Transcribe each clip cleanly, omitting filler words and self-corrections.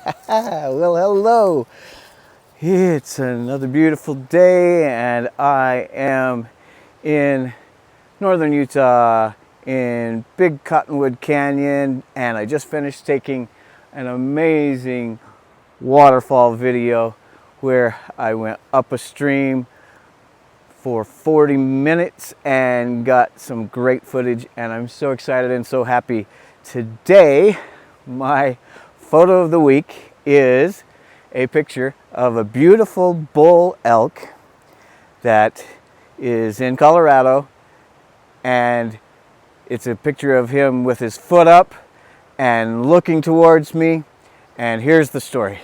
Well, hello. It's another beautiful day, and I am in northern Utah in Big Cottonwood Canyon, and I just finished taking an amazing waterfall video where I went up a stream for 40 minutes and got some great footage, and I'm so excited and so happy. Today, my photo of the week is a picture of a beautiful bull elk that is in Colorado, and it's a picture of him with his foot up and looking towards me. And here's the story.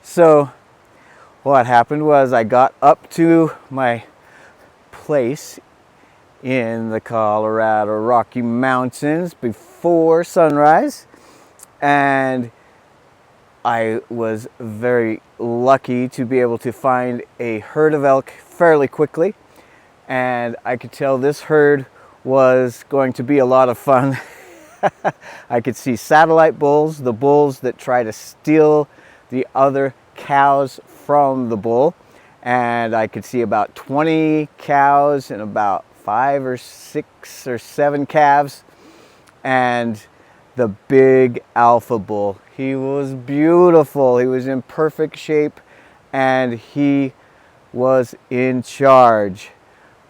So what happened was I got up to my place in the Colorado Rocky Mountains before sunrise, and I was very lucky to be able to find a herd of elk fairly quickly, and I could tell this herd was going to be a lot of fun. I could see satellite bulls, the bulls that try to steal the other cows from the bull, and I could see about 20 cows and about 5 or 6 or 7 calves, and the big alpha bull. He was beautiful. He was in perfect shape, and he was in charge.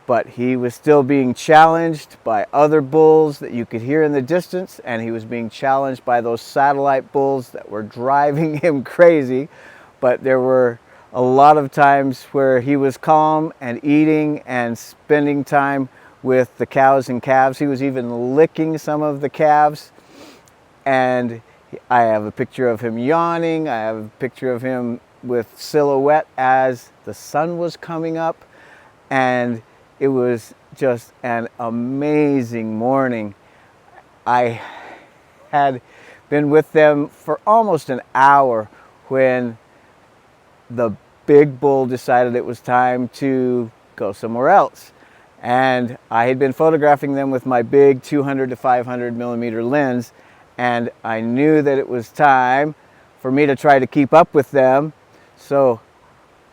But he was still being challenged by other bulls that you could hear in the distance, and he was being challenged by those satellite bulls that were driving him crazy. But there were a lot of times where he was calm and eating and spending time with the cows and calves. He was even licking some of the calves. And I have a picture of him yawning. I have a picture of him with silhouette as the sun was coming up. And it was just an amazing morning. I had been with them for almost an hour when the big bull decided it was time to go somewhere else. And I had been photographing them with my big 200 to 500 millimeter lens, and I knew that it was time for me to try to keep up with them. So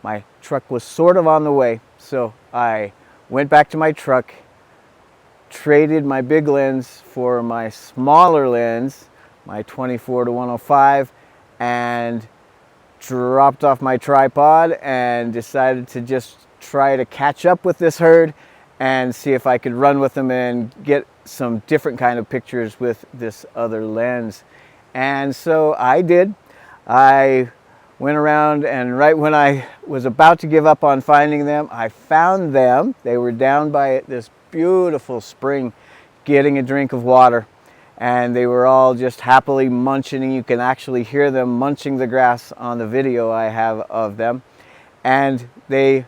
my truck was sort of on the way. So I went back to my truck, traded my big lens for my smaller lens, my 24 to 105, and dropped off my tripod and decided to just try to catch up with this herd and see if I could run with them and get some different kind of pictures with this other lens. And so I did. I went around, and right when I was about to give up on finding them, I found them. They were down by this beautiful spring getting a drink of water, and they were all just happily munching, and you can actually hear them munching the grass on the video I have of them. And they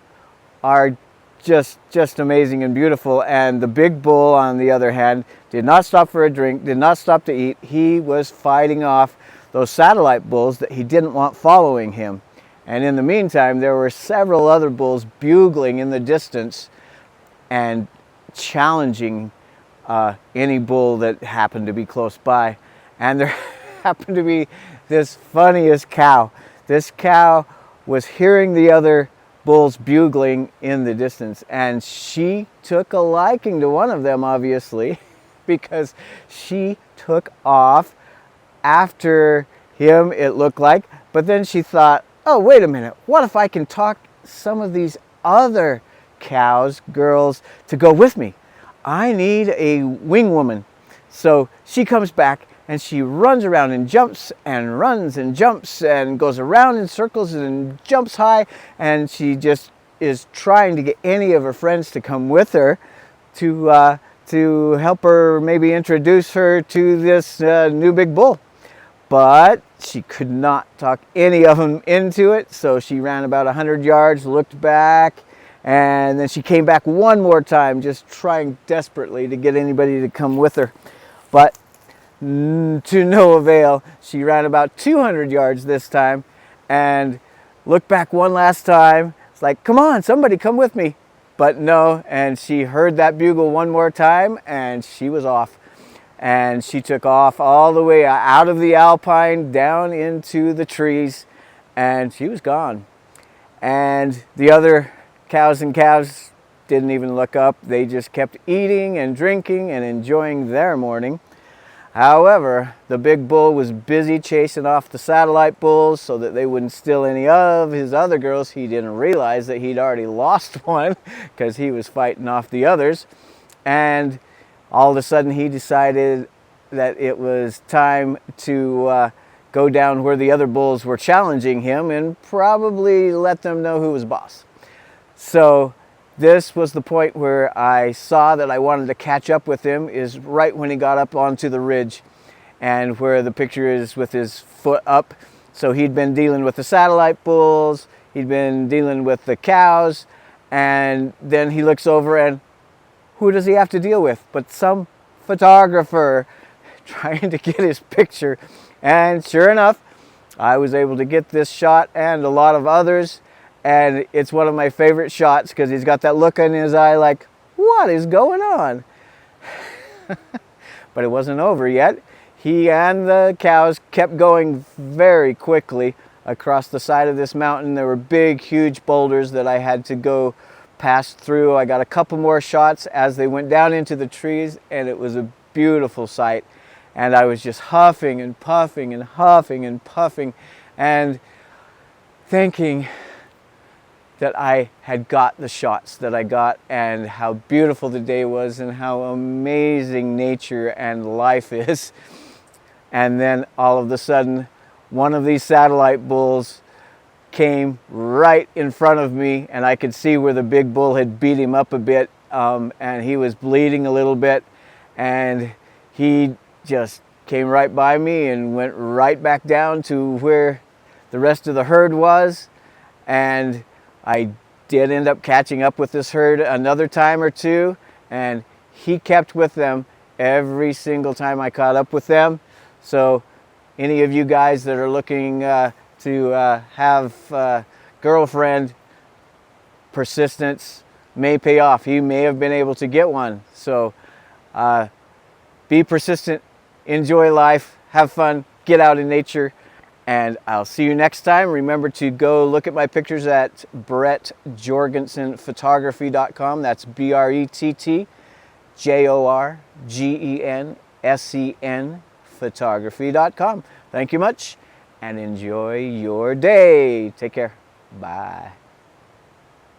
are just amazing and beautiful. And the big bull, on the other hand, did not stop for a drink, did not stop to eat. He was fighting off those satellite bulls that he didn't want following him. And in the meantime, there were several other bulls bugling in the distance and challenging any bull that happened to be close by. And there happened to be this funniest cow. This cow was hearing the other bulls bugling in the distance, and she took a liking to one of them, obviously, because she took off after him, it looked like. But then she thought, oh, wait a minute, what if I can talk some of these other cows, girls, to go with me? I need a wing woman. So she comes back and she runs around and jumps and runs and jumps and goes around in circles and jumps high, and she just is trying to get any of her friends to come with her to help her, maybe introduce her to this new big bull. But she could not talk any of them into it, so she ran about 100 yards, looked back, and then she came back one more time, just trying desperately to get anybody to come with her. But to no avail. She ran about 200 yards this time and looked back one last time. It's like, come on, somebody come with me. But no, and she heard that bugle one more time and she was off. and she took off all the way out of the alpine down into the trees, and she was gone. And the other cows and calves didn't even look up. They just kept eating and drinking and enjoying their morning. However, the big bull was busy chasing off the satellite bulls so that they wouldn't steal any of his other girls. He didn't realize that he'd already lost one because he was fighting off the others. And all of a sudden he decided that it was time to go down where the other bulls were challenging him and probably let them know who was boss. So this was the point where I saw that I wanted to catch up with him, is right when he got up onto the ridge, and where the picture is with his foot up. So he'd been dealing with the satellite bulls, he'd been dealing with the cows, and then he looks over and who does he have to deal with but some photographer trying to get his picture. And sure enough, I was able to get this shot and a lot of others. And it's one of my favorite shots because he's got that look in his eye like, what is going on? But it wasn't over yet. He and the cows kept going very quickly across the side of this mountain. There were big, huge boulders that I had to go past through. I got a couple more shots as they went down into the trees, and it was a beautiful sight. And I was just huffing and puffing and huffing and puffing and thinking that I had got the shots that I got, and how beautiful the day was and how amazing nature and life is. And then all of a sudden, one of these satellite bulls came right in front of me, and I could see where the big bull had beat him up a bit, and he was bleeding a little bit, and he just came right by me and went right back down to where the rest of the herd was. And I did end up catching up with this herd another time or two, and he kept with them every single time I caught up with them. So any of you guys that are looking to have a girlfriend, persistence may pay off. You may have been able to get one. So be persistent, enjoy life, have fun, get out in nature. And I'll see you next time. Remember to go look at my pictures at brettjorgensenphotography.com. That's BRETTJORGENSEN photography.com. Thank you much and enjoy your day. Take care. Bye.